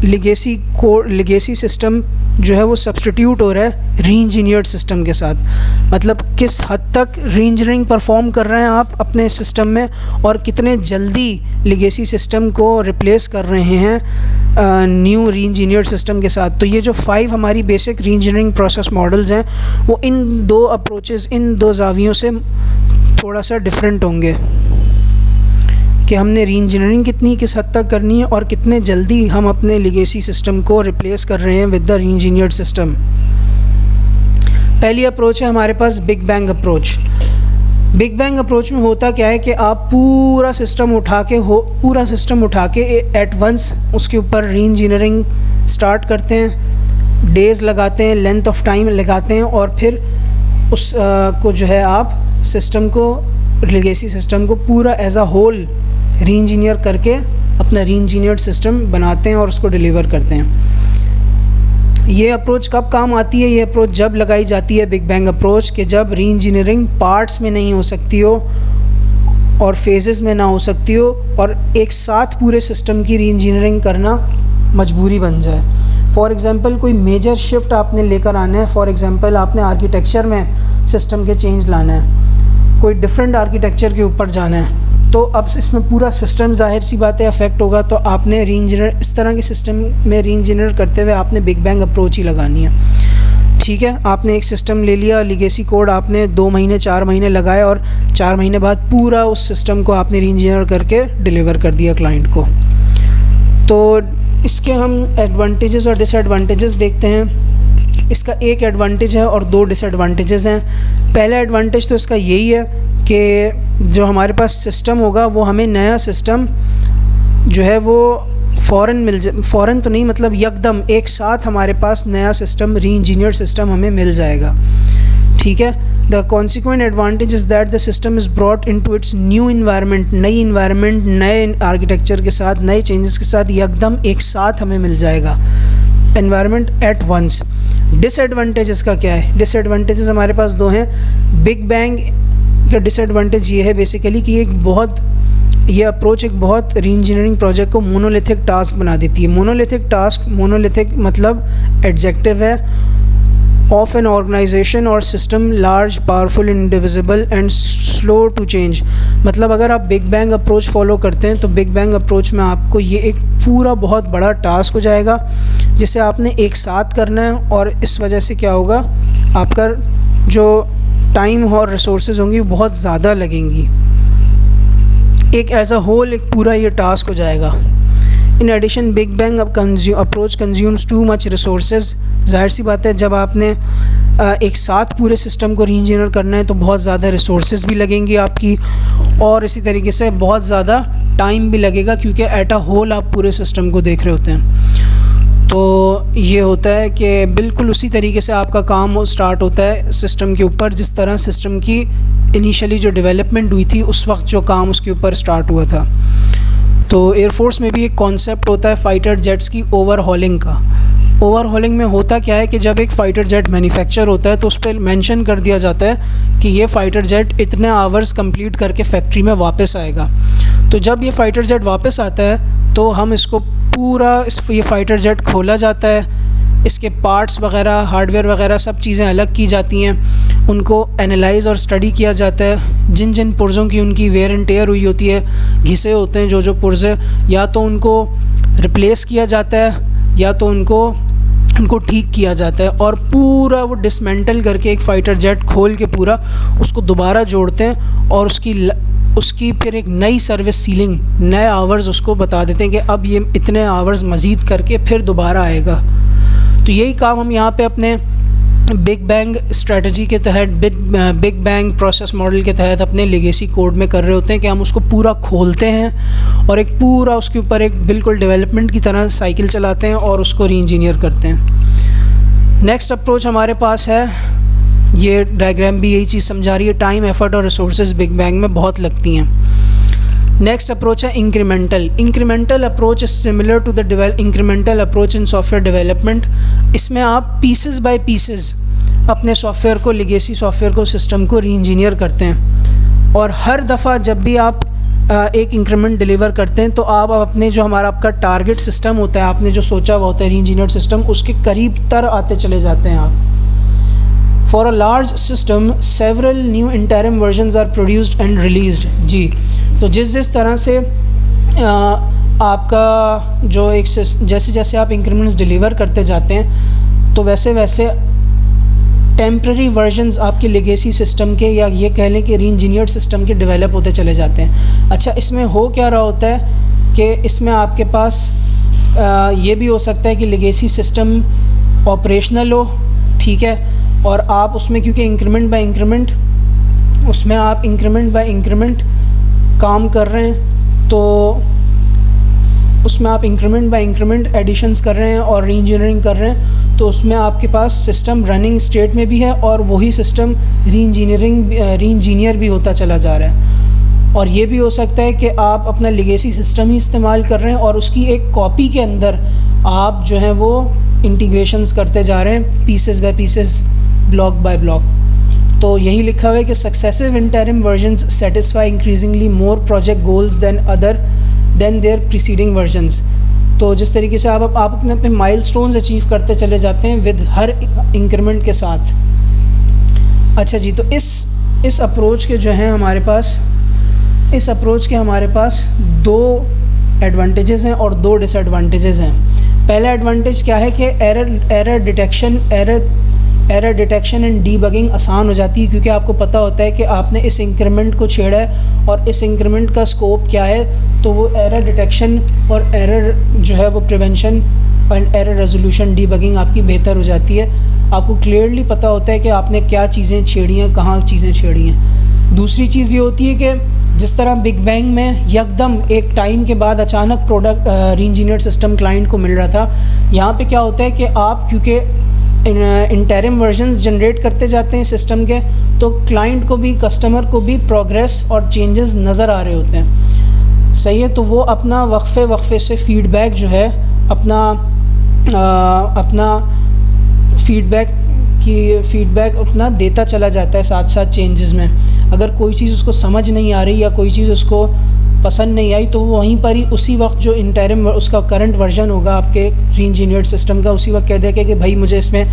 लिगेसी सिस्टम जो है वो सब्स्टिट्यूट हो रहा है री इंजीनियर्ड सिस्टम के साथ। मतलब किस हद तक री इंजीनियरिंग परफॉर्म कर रहे हैं आप अपने सिस्टम में और कितने जल्दी लिगेसी सिस्टम को रिप्लेस कर रहे हैं न्यू री इंजीनियर्ड सिस्टम के साथ। तो ये जो 5 हमारी बेसिक री इंजीनियरिंग प्रोसेस मॉडल्स हैं वो इन 2 अप्रोचेस, इन 2 जावियों से थोड़ा सा डिफरेंट होंगे कि हमने री इंजीनियरिंग कितनी किस हद तक करनी है और कितने जल्दी हम अपने लिगेसी सिस्टम को रिप्लेस कर रहे हैं with the reengineered system. पहली अप्रोच है हमारे पास big bang approach. Big bang approach में होता क्या है कि आप पूरा सिस्टम उठा के एट वंस उसके ऊपर री इंजीनियरिंग स्टार्ट करते हैं, डेज़ लगाते हैं, लेंथ ऑफ टाइम लगाते हैं, और फिर उस को जो है आप सिस्टम को, लिगेसी सिस्टम को पूरा एज अ होल री इंजीनियर करके अपना री इंजीनियर्ड सिस्टम बनाते हैं और उसको डिलीवर करते हैं। ये अप्रोच कब काम आती है? ये अप्रोच जब लगाई जाती है बिग बैंग अप्रोच कि जब री इंजीनियरिंग पार्ट्स में नहीं हो सकती हो और फेजेस में ना हो सकती हो और एक साथ पूरे सिस्टम की री इंजीनियरिंग करना मजबूरी बन जाए। फॉर एग्ज़ाम्पल कोई मेजर शिफ्ट आपने लेकर आना है, फॉर एग्ज़ाम्पल आपने आर्किटेक्चर में सिस्टम के चेंज लाना है, कोई डिफरेंट आर्किटेक्चर के ऊपर जाना है, तो अब इसमें पूरा सिस्टम ज़ाहिर सी बात है अफेक्ट होगा। तो आपने री इंजीनियर, इस तरह के सिस्टम में री इंजीनियर करते हुए आपने बिग बैंग अप्रोच ही लगानी है, ठीक है। आपने एक सिस्टम ले लिया, लिगेसी कोड आपने 2 महीने 4 महीने लगाए और 4 महीने बाद पूरा उस सिस्टम को आपने री इंजीनियर करके डिलीवर कर दिया क्लाइंट को। तो इसके हम एडवांटेजेस और डिसएडवांटेजेस देखते हैं। इसका एक एडवांटेज है और 2 डिसएडवांटेजेस हैं। पहला एडवांटेज तो इसका यही है कि जो हमारे पास सिस्टम होगा वो हमें नया सिस्टम जो है वो फ़ौरन तो नहीं, मतलब यकदम एक साथ हमारे पास नया सिस्टम, री इंजीनियर्ड सिस्टम हमें मिल जाएगा, ठीक है। The consequent advantage is that the system is brought into its new environment, नई इन्वायरमेंट, नए आर्किटेक्चर के साथ, नए चेंजेस के साथ यकदम एक साथ हमें मिल जाएगा एनवायरनमेंट एट वंस। डिसएडवांटेजेस का क्या है? डिसएडवांटेजेस हमारे पास 2 हैं। बिग बैंग का डिसएडवांटेज ये है बेसिकली कि ये अप्रोच एक बहुत री इंजीनियरिंग प्रोजेक्ट को मोनोलिथिक टास्क बना देती है। मोनोलिथिक मतलब एडजेक्टिव है ऑफ एन ऑर्गेनाइजेशन और system large, powerful, indivisible and slow to change. मतलब अगर आप बिग बैंग अप्रोच फॉलो करते हैं तो बिग बैंग अप्रोच में आपको ये एक पूरा बहुत बड़ा टास्क हो जाएगा जिसे आपने एक साथ करना है, और इस वजह से क्या होगा, आपका जो टाइम और रिसोर्सेज होंगी वो बहुत ज़्यादा लगेंगी। एक एज अ होल एक पूरा ये टास्क हो जाएगा। In addition big bang approach consumes too much resources. ज़ाहिर सी बात है जब आपने एक साथ पूरे सिस्टम को रीइंजीनियर करना है तो बहुत ज़्यादा रिसोर्सेज भी लगेंगी आपकी, और इसी तरीके से बहुत ज़्यादा टाइम भी लगेगा, क्योंकि एट अ होल आप पूरे सिस्टम को देख रहे होते हैं। तो ये होता है कि बिल्कुल उसी तरीके से आपका काम स्टार्ट होता है सिस्टम के ऊपर, जिस तरह सिस्टम की इनिशियली जो डेवलपमेंट हुई थी उस वक्त जो काम उसके ऊपर स्टार्ट हुआ था। तो एयरफोर्स में भी एक कॉन्सेप्ट होता है फ़ाइटर जेट्स की ओवरहॉलिंग का। ओवरहॉलिंग में होता क्या है कि जब एक फ़ाइटर जेट मैन्युफैक्चर होता है तो उस पर मेंशन कर दिया जाता है कि ये फ़ाइटर जेट इतने आवर्स कंप्लीट करके फैक्ट्री में वापस आएगा। तो जब ये फ़ाइटर जेट वापस आता है तो हम इसको पूरा ये फ़ाइटर जेट खोला जाता है, इसके पार्ट्स वगैरह, हार्डवेयर वगैरह सब चीज़ें अलग की जाती हैं, उनको एनालाइज़ और स्टडी किया जाता है। जिन जिन पुर्ज़ों की उनकी वेयर एंड टेयर हुई होती है, घिसे होते हैं जो पुर्ज़े, या तो उनको रिप्लेस किया जाता है या तो उनको ठीक किया जाता है, और पूरा वो डिसमेंटल करके एक फ़ाइटर जेट खोल के पूरा उसको दोबारा जोड़ते हैं, और उसकी फिर एक नई सर्विस सीलिंग, नए आवर्स उसको बता देते हैं कि अब ये इतने आवर्स मज़ीद करके फिर दोबारा आएगा। तो यही काम हम यहाँ पे अपने बिग बैंग स्ट्रेटजी के तहत, बिग बैंग प्रोसेस मॉडल के तहत अपने लेगेसी कोड में कर रहे होते हैं कि हम उसको पूरा खोलते हैं और एक पूरा उसके ऊपर एक बिल्कुल डेवलपमेंट की तरह साइकिल चलाते हैं और उसको री इंजीनियर करते हैं। नेक्स्ट अप्रोच हमारे पास है, ये डायग्राम भी यही चीज़ समझा रही है, टाइम, एफर्ट और रिसोर्सेज बिग बैंग में बहुत लगती हैं। नेक्स्ट अप्रोच है incremental. Incremental approach is similar to the incremental approach in software development. इसमें आप पीसेस बाय पीसेस अपने सॉफ्टवेयर को, लेगेसी सॉफ्टवेयर को, सिस्टम को री इंजीनियर करते हैं, और हर दफ़ा जब भी आप एक इंक्रीमेंट डिलीवर करते हैं तो आप अपने जो आपका टारगेट सिस्टम होता है, आपने जो सोचा हुआ होता है री इंजीनियर सिस्टम, उसके करीब तर आते चले जाते हैं आप। For a large system, several new interim versions are produced and released। जी, तो जिस तरह से आपका जो एक जैसे जैसे आप इंक्रीमेंट्स डिलीवर करते जाते हैं तो वैसे वैसे टेम्प्रेरी वर्जन्स आपके लेगेसी सिस्टम के, या ये कह लें कि री इंजीनियर्ड सिस्टम के, डेवलप होते चले जाते हैं। अच्छा, इसमें हो क्या रहा होता है कि इसमें आपके पास ये भी हो सकता है कि लेगेसी सिस्टम ऑपरेशनल हो, ठीक है, और आप उसमें क्योंकि इंक्रीमेंट बाय इंक्रीमेंट, उसमें आप इंक्रीमेंट बाय इंक्रीमेंट काम कर रहे हैं, तो उसमें आप इंक्रीमेंट बाय इंक्रीमेंट एडिशंस कर रहे हैं और री इंजीनियरिंग कर रहे हैं, तो उसमें आपके पास सिस्टम रनिंग स्टेट में भी है और वही सिस्टम री इंजीनियर भी होता चला जा रहा है। और ये भी हो सकता है कि आप अपना लेगेसी सिस्टम ही इस्तेमाल कर रहे हैं और उसकी एक कॉपी के अंदर आप जो है वो इंटीग्रेशंस करते जा रहे हैं, pieces by pieces, block by block. तो यही लिखा हुआ है कि successive interim versions satisfy increasingly more project goals than their preceding versions. तो जिस तरीके से आप अपने अपने माइलस्टोन्स अचीव करते चले जाते हैं विद हर इंक्रीमेंट के साथ। अच्छा जी, तो इस अप्रोच के जो हैं हमारे पास, इस अप्रोच के हमारे पास दो एडवांटेजेस हैं और दो डिसएडवांटेजेस हैं। पहला एडवांटेज क्या है कि एरर डिटेक्शन एंड डीबगिंग आसान हो जाती है, क्योंकि आपको पता होता है कि आपने इस इंक्रीमेंट को छेड़ा है और इस इंक्रीमेंट का स्कोप क्या है, तो वो एरर डिटेक्शन और एरर जो है वो prevention and error resolution, debugging आपकी बेहतर हो जाती है। आपको क्लियरली पता होता है कि आपने क्या चीज़ें छेड़ी हैं, कहाँ चीज़ें छेड़ी हैं। दूसरी चीज़ ये होती है कि जिस तरह बिग बैंग में यकदम एक टाइम के बाद अचानक प्रोडक्ट री इंजीनियर्ड सिस्टम क्लाइंट को मिल रहा था, यहाँ पे क्या होता है कि आप क्योंकि इंटरिम वर्जन्स जनरेट करते जाते हैं सिस्टम के, तो क्लाइंट को भी, कस्टमर को भी प्रोग्रेस और चेंजेस नज़र आ रहे होते हैं। सही है, तो वो अपना वक्फे से फीडबैक जो है, अपना फीडबैक अपना देता चला जाता है साथ साथ चेंजेस में। अगर कोई चीज़ उसको समझ नहीं आ रही या कोई चीज़ उसको पसंद नहीं आई, तो वो वहीं पर ही उसी वक्त जो इंटरिम उसका करंट वर्जन होगा आपके री इंजीनियर्ड सिस्टम का, उसी वक्त कह देगा कि भाई मुझे इसमें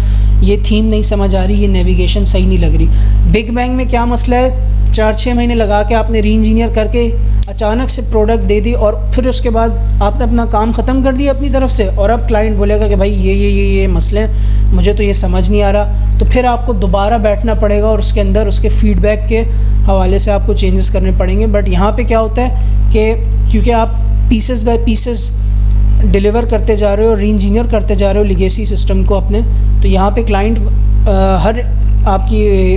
ये थीम नहीं समझ आ रही, ये नेविगेशन सही नहीं लग रही। बिग बैंग में क्या मसला है, 4-6 महीने लगा के आपने री इंजीनियर करके अचानक से प्रोडक्ट दे दी और फिर उसके बाद आपने अपना काम ख़त्म कर दिया अपनी तरफ से, और अब क्लाइंट बोलेगा कि भाई ये मसले हैं, मुझे तो ये समझ नहीं आ रहा, तो फिर आपको दोबारा बैठना पड़ेगा और उसके अंदर उसके फीडबैक के हवाले से आपको चेंजेस करने पड़ेंगे। बट यहाँ पे क्या होता है कि क्योंकि आप पीसेस बाय पीसेस डिलीवर करते जा रहे हो, री इंजीनियर करते जा रहे हो लिगेसी सिस्टम को अपने, तो यहाँ पे क्लाइंट हर आपकी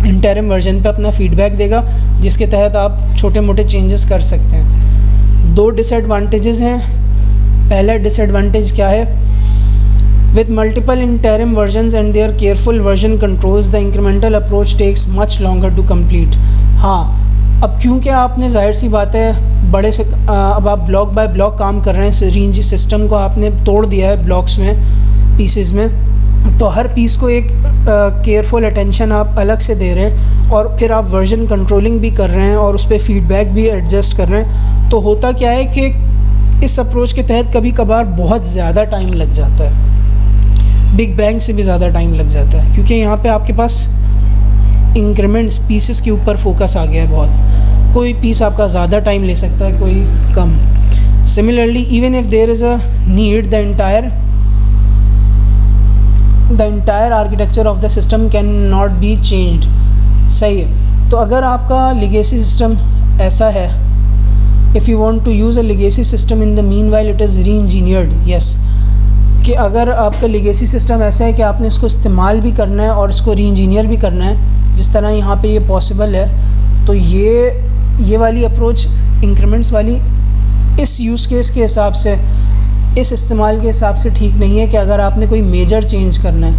इंटरिम वर्जन पे अपना फीडबैक देगा, जिसके तहत आप छोटे मोटे चेंजेस कर सकते हैं। 2 डिसएडवांटेजेस हैं। पहला डिसएडवांटेज क्या है? With multiple interim versions and their careful version controls the incremental approach takes much longer to complete. हाँ, अब क्योंकि आपने जाहिर सी बात है बड़े से अब आप ब्लॉक बाय ब्लॉक काम कर रहे हैं, री सिस्टम को आपने तोड़ दिया है ब्लॉक्स में, पीसेस में, तो हर पीस को एक केयरफुल अटेंशन आप अलग से दे रहे हैं और फिर आप वर्जन कंट्रोलिंग भी कर रहे हैं और उस पर फीडबैक भी एडजस्ट कर रहे हैं। तो होता क्या है कि इस अप्रोच के तहत कभी कभार बहुत ज़्यादा टाइम लग जाता है, बिग बैंग से भी ज़्यादा टाइम लग जाता है, क्योंकि यहाँ पे आपके पास इंक्रीमेंट्स पीसेस के ऊपर फोकस आ गया है बहुत। कोई पीस आपका ज़्यादा टाइम ले सकता है, कोई कम। Similarly even if there is a need the entire architecture of the system cannot be changed. सही है। तो अगर आपका लिगेसी सिस्टम ऐसा है, if you want to use a legacy system in the meanwhile it is reengineered, yes, कि अगर आपका लिगेसी सिस्टम ऐसा है कि आपने इसको इस्तेमाल भी करना है और इसको री इंजीनियर भी करना है, जिस तरह यहाँ पे ये पॉसिबल है, तो ये वाली अप्रोच इंक्रीमेंट्स वाली इस यूज़ केस के हिसाब से, इस इस्तेमाल के हिसाब से ठीक नहीं है। कि अगर आपने कोई मेजर चेंज करना है,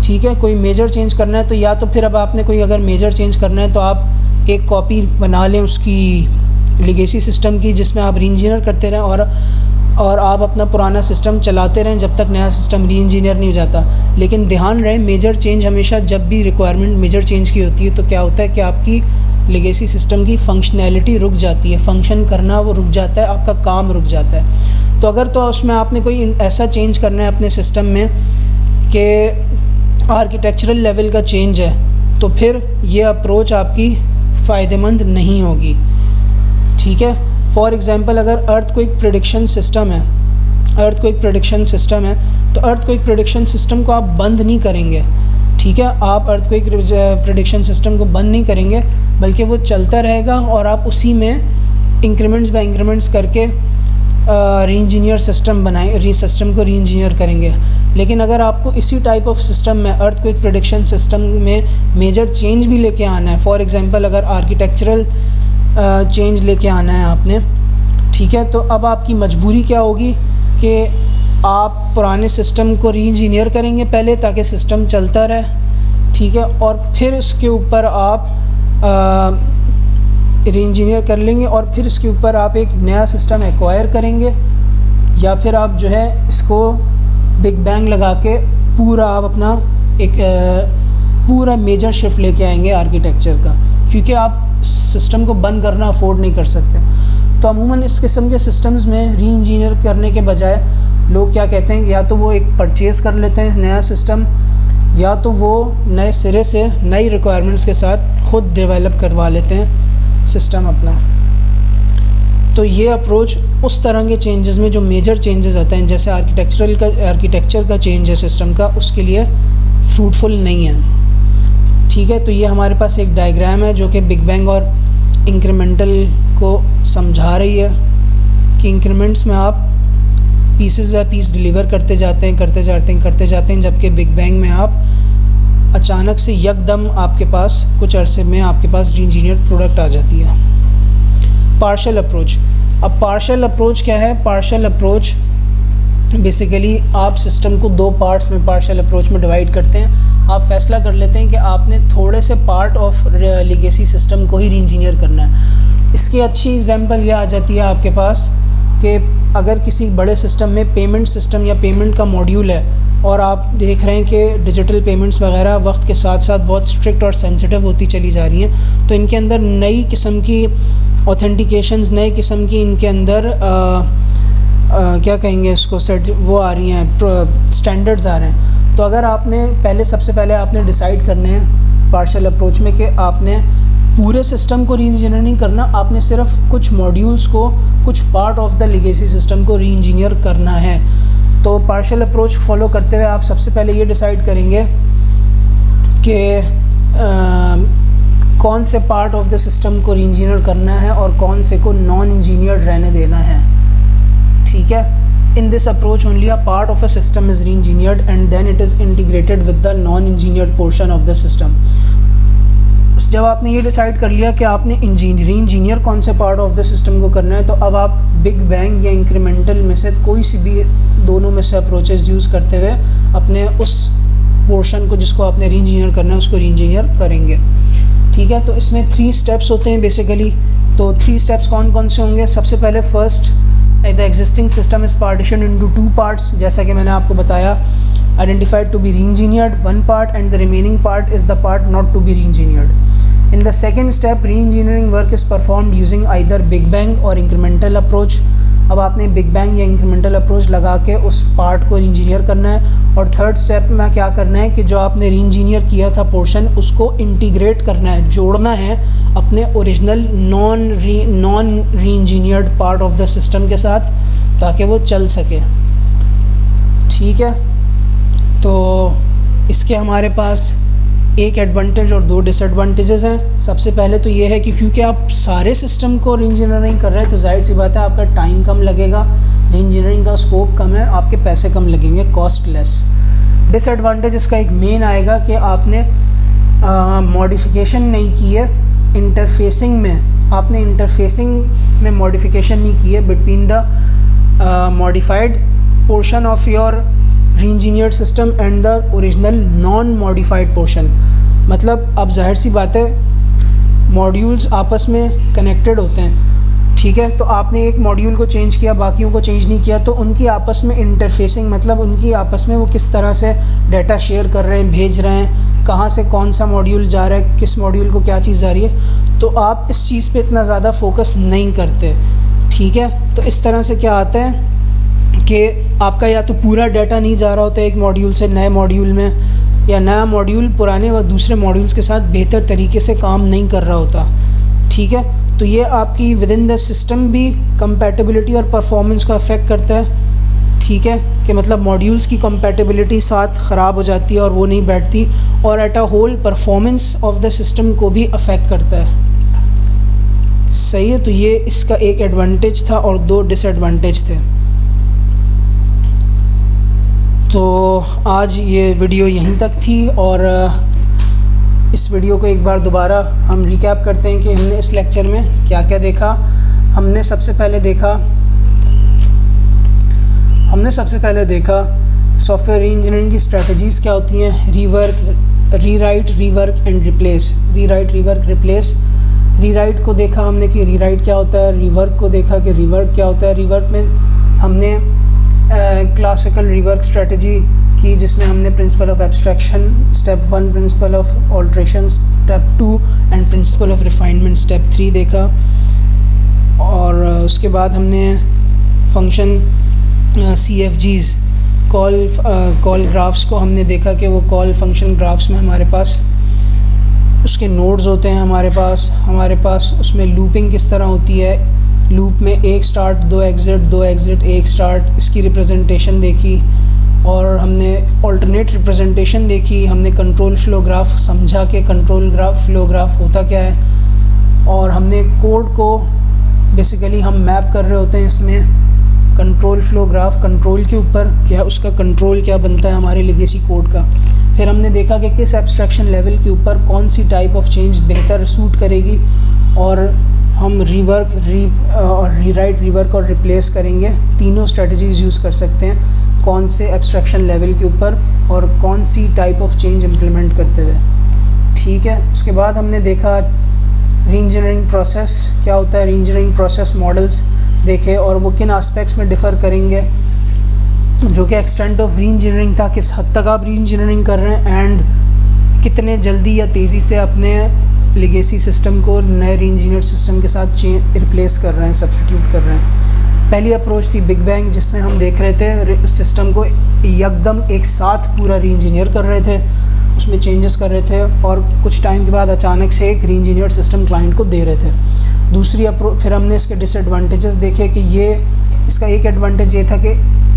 ठीक है, कोई मेजर चेंज करना है, तो या तो फिर अब आपने कोई अगर मेजर चेंज करना है तो आप एक कॉपी बना लें उसकी लिगेसी सिस्टम की, जिसमें आप री इंजीनियर करते रहें और आप अपना पुराना सिस्टम चलाते रहें जब तक नया सिस्टम री इंजीनियर नहीं हो जाता। लेकिन ध्यान रहे, मेजर चेंज हमेशा, जब भी रिक्वायरमेंट मेजर चेंज की होती है तो क्या होता है कि आपकी लिगेसी सिस्टम की फंक्शनैलिटी रुक जाती है, फंक्शन करना वो रुक जाता है, आपका काम रुक जाता है। तो अगर तो उसमें आपने कोई ऐसा चेंज करना है अपने सिस्टम में कि आर्किटेक्चरल लेवल का चेंज है, तो फिर ये अप्रोच आपकी फ़ायदेमंद नहीं होगी, ठीक है। फॉर एग्ज़ाम्पल, अगर अर्थक्वेक प्रेडिक्शन सिस्टम है, तो अर्थक्वेक प्रेडिक्शन सिस्टम को आप बंद नहीं करेंगे, ठीक है, आप अर्थक्वेक प्रेडिक्शन सिस्टम को बंद नहीं करेंगे, बल्कि वो चलता रहेगा और आप उसी में इंक्रीमेंट्स बाय इंक्रीमेंट्स करके री इंजीनियर सिस्टम बनाए, सिस्टम को री इंजीनियर करेंगे। लेकिन अगर आपको इसी टाइप ऑफ सिस्टम में, अर्थक्वेक प्रेडिक्शन सिस्टम में मेजर चेंज भी लेके आना है, फॉर एग्ज़ाम्पल अगर आर्किटेक्चरल चेंज लेके आना है आपने, ठीक है, तो अब आपकी मजबूरी क्या होगी कि आप पुराने सिस्टम को री इंजीनियर करेंगे पहले, ताकि सिस्टम चलता रहे, ठीक है, और फिर उसके ऊपर आप री इंजीनियर कर लेंगे और फिर इसके ऊपर आप एक नया सिस्टम एक्वायर करेंगे, या फिर आप जो है इसको बिग बैंग लगा के पूरा आप अपना एक पूरा मेजर शिफ्ट लेके आएंगे आर्किटेक्चर का, क्योंकि आप सिस्टम को बंद करना अफोर्ड नहीं कर सकते। तो अमूमन इस किस्म के सिस्टम्स में री इंजीनियर करने के बजाय लोग क्या कहते हैं कि या तो वो एक परचेज़ कर लेते हैं नया सिस्टम, या तो वो नए सिरे से नई रिक्वायरमेंट्स के साथ खुद डेवलप करवा लेते हैं सिस्टम अपना। तो ये अप्रोच उस तरह के चेंजेस में जो मेजर चेंजेस आते हैं, जैसे आर्किटेक्चर का चेंज है सिस्टम का, उसके लिए फ्रूटफुल नहीं है, ठीक है। तो ये हमारे पास एक डायग्राम है जो कि बिग बैंग और इंक्रीमेंटल को समझा रही है कि इंक्रीमेंट्स में आप पीसेस बाय पीस डिलीवर करते जाते हैं, जबकि बिग बैंग में आप अचानक से यकदम आपके पास कुछ अरसे में आपके पास री इंजीनियर प्रोडक्ट आ जाती है। Partial approach. अब पार्शियल अप्रोच क्या है? पार्शियल अप्रोच बेसिकली आप सिस्टम को 2 पार्ट्स में पार्शियल अप्रोच में डिवाइड करते हैं। आप फैसला कर लेते हैं कि आपने थोड़े से पार्ट ऑफ लिगेसी सिस्टम को ही री इंजीनियर करना है। इसकी अच्छी एग्जांपल ये आ जाती है आपके पास कि अगर किसी बड़े सिस्टम में पेमेंट सिस्टम या पेमेंट का मॉड्यूल है और आप देख रहे हैं कि डिजिटल पेमेंट्स वगैरह वक्त के साथ साथ बहुत स्ट्रिक्ट और सेंसिटिव होती चली जा रही हैं, तो इनके अंदर नई किस्म की ऑथेंटिकेशंस, नए किस्म की इनके अंदर क्या कहेंगे इसको, वो आ रही हैं, स्टैंडर्ड्स आ रहे हैं। तो अगर आपने सबसे पहले आपने डिसाइड करने हैं पार्शियल अप्रोच में कि आपने पूरे सिस्टम को री इंजीनियर नहीं करना, आपने सिर्फ कुछ मॉड्यूल्स को, कुछ part of the legacy system को री इंजीनियर करना है। तो पार्शियल अप्रोच फॉलो करते हुए आप सबसे पहले ये डिसाइड करेंगे कि कौन से पार्ट ऑफ द सिस्टम को री इंजीनियर करना है और कौन से को नॉन इंजीनियर्ड रहने देना है, ठीक है। In this approach only a part of a system is re-engineered and then it is integrated with the non-engineered portion of the system. जब आपने ये डिसाइड कर लिया कि आपने इंजीनियर कौन से पार्ट ऑफ द सिस्टम को करना है, तो अब आप बिग बैंग या इंक्रीमेंटल में से कोई सी भी दोनों में से अप्रोचेस यूज़ करते हुए अपने उस पोर्शन को जिसको आपने री इंजीनियर करना है उसको री इंजीनियर करेंगे। ठीक है, तो इसमें 3 स्टेप्स होते हैं बेसिकली। तो 3 स्टेप्स कौन कौन से होंगे? सबसे पहले first, the existing system is partition into 2 parts, जैसा कि मैंने आपको बताया, identified to be re-engineered one part and the remaining part is the part not to be re-engineered. In the second step, re-engineering work is performed using either big bang or incremental approach. अब आपने big bang या incremental approach लगा के उस part को री-इंजीनियर करना है। और थर्ड स्टेप में क्या करना है कि जो आपने री-इंजीनियर किया था पोर्शन उसको इंटीग्रेट करना है, जोड़ना है अपने original non reengineered part of the system के साथ ताकि वो चल सके। ठीक है, तो इसके हमारे पास एक एडवांटेज और 2 डिसएडवांटेजेस हैं। सबसे पहले तो ये है कि क्योंकि आप सारे सिस्टम को री इंजीनियरिंग कर रहे हैं तो जाहिर सी बात है आपका टाइम कम लगेगा, री इंजीनियरिंग का स्कोप कम है, आपके पैसे कम लगेंगे, कॉस्ट लेस। डिसएडवांटेज इसका एक मेन आएगा कि आपने मॉडिफिकेशन नहीं की है इंटरफेसिंग में, आपने इंटरफेसिंग में मॉडिफिकेशन नहीं की है between the modified portion of your reengineered system and the original non modified portion. मतलब अब जाहिर सी बात है मॉड्यूल्स आपस में कनेक्टेड होते हैं। ठीक है, तो आपने एक मॉड्यूल को चेंज किया, बाकियों को चेंज नहीं किया, तो उनकी आपस में इंटरफेसिंग मतलब उनकी आपस में वो किस तरह से डाटा शेयर कर रहे हैं, भेज रहे हैं, कहाँ से कौन सा मॉड्यूल जा रहा है, किस मॉड्यूल को क्या चीज़ जा रही है, तो आप इस चीज़ पे इतना ज़्यादा फोकस नहीं करते। ठीक है, तो इस तरह से क्या आता है कि आपका या तो पूरा डाटा नहीं जा रहा होता एक मॉड्यूल से नए मॉड्यूल में, या नया मॉड्यूल पुराने व दूसरे मॉड्यूल्स के साथ बेहतर तरीके से काम नहीं कर रहा होता। ठीक है, तो ये आपकी विद इन द सिस्टम भी कंपैटिबिलिटी और परफॉर्मेंस को अफेक्ट करता है। ठीक है, कि मतलब मॉड्यूल्स की कंपैटिबिलिटी साथ ख़राब हो जाती है और it नहीं बैठती, और at a whole performance of the system को भी अफेक्ट करता है। सही है, तो ये इसका एक एडवांटेज था और 2 डिसएडवांटेज थे। तो आज ये वीडियो यहीं तक थी, और इस वीडियो को एक बार दोबारा हम रिकैप करते हैं कि हमने इस लेक्चर में क्या क्या देखा। हमने सबसे पहले देखा सॉफ्टवेयर री-इंजीनियरिंग की स्ट्रेटजीज़ क्या होती हैं, rewrite, rework and replace. Rewrite को देखा हमने कि रीराइट क्या होता है, रीवर्क को देखा कि रीवर्क क्या होता है। रीवर्क में हमने क्लासिकल रिवर्क स्ट्रेटजी की जिसमें हमने principal of abstraction step 1, principal of alteration step 2 and principle of refinement step 3 देखा। और उसके बाद हमने फंक्शन CFGs कॉल ग्राफ्स को हमने देखा कि वो कॉल फंक्शन ग्राफ्स में हमारे पास उसके नोड्स होते हैं, हमारे पास उसमें लूपिंग किस तरह होती है, लूप में एक स्टार्ट 2 एग्ज़िट 1 स्टार्ट, इसकी रिप्रेजेंटेशन देखी। और हमने ऑल्टरनेट रिप्रेजेंटेशन देखी, हमने कंट्रोल फ्लो ग्राफ समझा कि कंट्रोल फ्लो ग्राफ होता क्या है। और हमने कोड को बेसिकली हम मैप कर रहे होते हैं इसमें कंट्रोल फ्लो ग्राफ कंट्रोल के ऊपर, क्या उसका कंट्रोल क्या बनता है हमारे लेगेसी कोड का। फिर हमने देखा कि किस एब्स्ट्रैक्शन लेवल के ऊपर कौन सी टाइप ऑफ चेंज बेहतर सूट करेगी, और हम रीराइट, रिवर्क और रिप्लेस करेंगे। तीनों स्ट्रेटजीज़ यूज़ कर सकते हैं कौन से एब्स्ट्रैक्शन लेवल के ऊपर और कौन सी टाइप ऑफ चेंज इम्प्लीमेंट करते हुए। ठीक है, उसके बाद हमने देखा री-इंजीनियरिंग प्रोसेस क्या होता है, री-इंजीनियरिंग प्रोसेस मॉडल्स देखे और वो किन एस्पेक्ट्स में डिफ़र करेंगे, जो कि एक्सटेंट ऑफ री-इंजीनियरिंग था, किस हद तक आप री-इंजीनियरिंग कर रहे हैं एंड कितने जल्दी या तेज़ी से अपने लेगेसी सिस्टम को नए री-इंजीनियर्ड सिस्टम के साथ रिप्लेस कर रहे हैं, सब्स्टिट्यूट कर रहे हैं। पहली अप्रोच थी बिग बैंग, जिसमें हम देख रहे थे सिस्टम को एकदम एक साथ पूरा री-इंजीनियर कर रहे थे, उसमें चेंजेस कर रहे थे और कुछ टाइम के बाद अचानक से एक री-इंजीनियर्ड सिस्टम क्लाइंट को दे रहे थे। दूसरी अप्रोच, फिर हमने इसके डिसएडवांटेजेस देखे कि इसका एक एडवांटेज ये था कि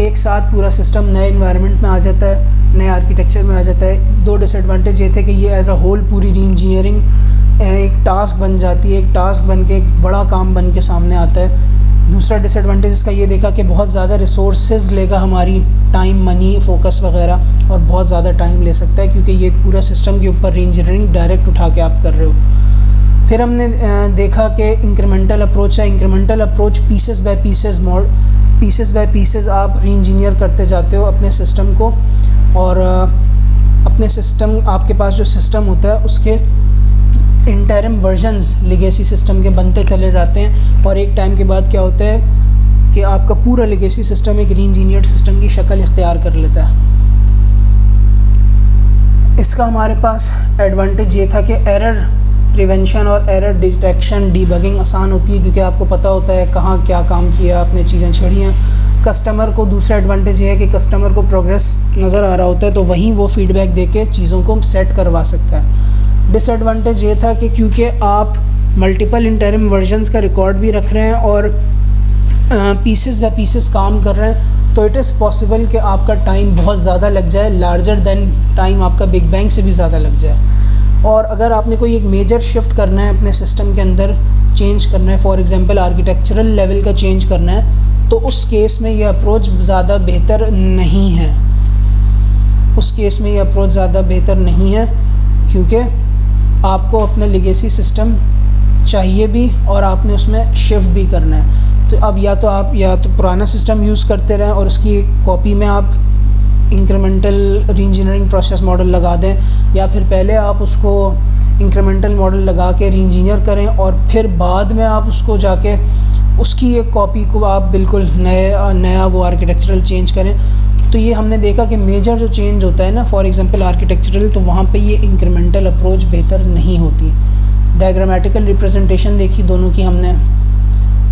एक साथ पूरा सिस्टम नए इन्वायरमेंट में आ जाता है, नए आर्किटेक्चर में आ जाता है। 2 डिसएडवांटेज ये थे कि ये एज अ होल पूरी री-इंजीनियरिंग एक टास्क बन जाती है, एक टास्क बन के एक बड़ा काम बन के सामने आता है। दूसरा डिसएडवांटेज इसका ये देखा कि बहुत ज़्यादा रिसोर्सेज लेगा हमारी, टाइम, मनी, फोकस वगैरह, और बहुत ज़्यादा टाइम ले सकता है क्योंकि ये पूरा सिस्टम के ऊपर री-इंजीनियरिंग डायरेक्ट उठा के आप कर रहे हो। फिर हमने देखा कि इंक्रीमेंटल अप्रोच है। Incremental approach pieces by pieces आप री-इंजीनियर करते जाते हो अपने सिस्टम को, और अपने सिस्टम, आपके पास जो सिस्टम होता है उसके इंटरिम वर्जन्स लेगेसी सिस्टम के बनते चले जाते हैं, और एक टाइम के बाद क्या होता है कि आपका पूरा लेगेसी सिस्टम एक री-इंजीनियर्ड सिस्टम की शक्ल इख्तियार कर लेता है। इसका हमारे पास एडवांटेज ये था कि एरर प्रिवेंशन और एरर डिटेक्शन, डीबगिंग आसान होती है क्योंकि आपको पता होता है कहाँ क्या काम किया, आपने चीज़ें छड़ी हैं। कस्टमर को दूसरा एडवांटेज ये है कि कस्टमर को प्रोग्रेस नज़र आ रहा होता है तो वहीं वो फीडबैक देके चीज़ों को सेट करवा सकता है। डिसएडवांटेज ये था कि क्योंकि आप मल्टीपल इंटरिम वर्जन्स का रिकॉर्ड भी रख रहे हैं और पीसेस बाय पीसेस काम कर रहे हैं, तो इट इज़ पॉसिबल कि आपका टाइम बहुत ज़्यादा लग जाए, लार्जर देन टाइम आपका बिग बैंग से भी ज़्यादा लग जाए। और अगर आपने कोई एक मेजर शिफ्ट करना है अपने सिस्टम के अंदर, चेंज करना है, फॉर एग्जांपल आर्किटेक्चरल लेवल का चेंज करना है, तो उस केस में ये अप्रोच ज़्यादा बेहतर नहीं है। क्योंकि आपको अपना लेगेसी सिस्टम चाहिए भी और आपने उसमें शिफ्ट भी करना है। तो अब या तो पुराना सिस्टम यूज़ करते रहें और उसकी कॉपी में आप इंक्रीमेंटल री-इंजीनियरिंग प्रोसेस मॉडल लगा दें, या फिर पहले आप उसको इंक्रीमेंटल मॉडल लगा के री-इंजीनियर करें और फिर बाद में आप उसको जाके उसकी एक कॉपी को आप बिल्कुल नया वो आर्किटेक्चरल चेंज करें। तो ये हमने देखा कि मेजर जो चेंज होता है ना, फॉर एग्जांपल आर्किटेक्चरल, तो वहाँ पे ये इंक्रीमेंटल अप्रोच बेहतर नहीं होती। डायग्रामेटिकल रिप्रेजेंटेशन देखी दोनों की हमने,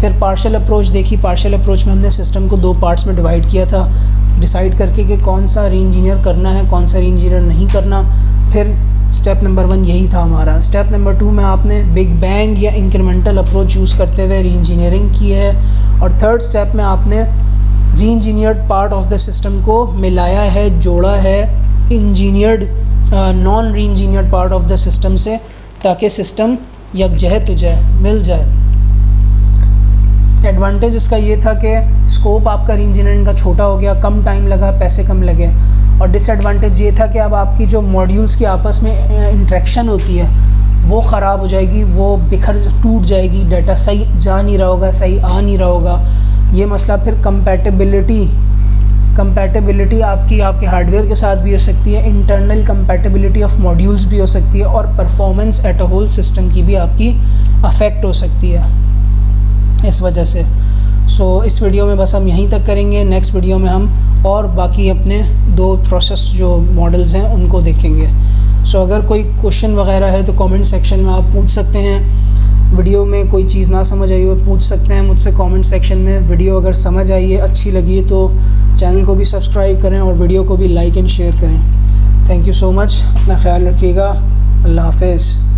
फिर पार्शियल अप्रोच देखी। पार्शियल अप्रोच में हमने सिस्टम को 2 पार्ट्स में डिवाइड किया था, डिसाइड करके कि कौन सा री-इंजीनियर करना है, कौन सा री-इंजीनियर नहीं करना। फिर स्टेप नंबर 1 यही था हमारा। स्टेप नंबर 2 में आपने बिग बैंग या इंक्रीमेंटल अप्रोच यूज़ करते हुए री-इंजीनियरिंग की है, और थर्ड स्टेप में आपने reengineered part of the system को मिलाया है, जोड़ा है engineered non reengineered part of the system से, ताकि सिस्टम यकजहत हो जाए, मिल जाए। एडवांटेज इसका ये था कि स्कोप आपका री-इंजीनियरिंग का छोटा हो गया, कम टाइम लगा, पैसे कम लगे। और डिसएडवांटेज ये था कि अब आपकी जो मॉड्यूल्स की आपस में इंटरेक्शन होती है वो ख़राब हो जाएगी, वो टूट जाएगी, डाटा सही जा नहीं रहा होगा, सही आ नहीं रहा होगा। ये मसला फिर कंपैटिबिलिटी आपके हार्डवेयर के साथ भी हो सकती है, इंटरनल कंपैटिबिलिटी ऑफ मॉड्यूल्स भी हो सकती है, और performance at a whole system की भी आपकी अफेक्ट हो सकती है इस वजह से। सो इस वीडियो में बस हम यहीं तक करेंगे। नेक्स्ट वीडियो में हम और बाकी अपने 2 प्रोसेस जो मॉडल्स हैं उनको देखेंगे। सो अगर कोई क्वेश्चन वगैरह है तो कमेंट सेक्शन में आप पूछ सकते हैं। वीडियो में कोई चीज़ ना समझ आई हो पूछ सकते हैं मुझसे कमेंट सेक्शन में। वीडियो अगर समझ आई है, अच्छी लगी है, तो चैनल को भी सब्सक्राइब करें और वीडियो को भी लाइक एंड शेयर करें। Thank you so much. अपना ख्याल रखिएगा। अल्लाह हाफ़िज़।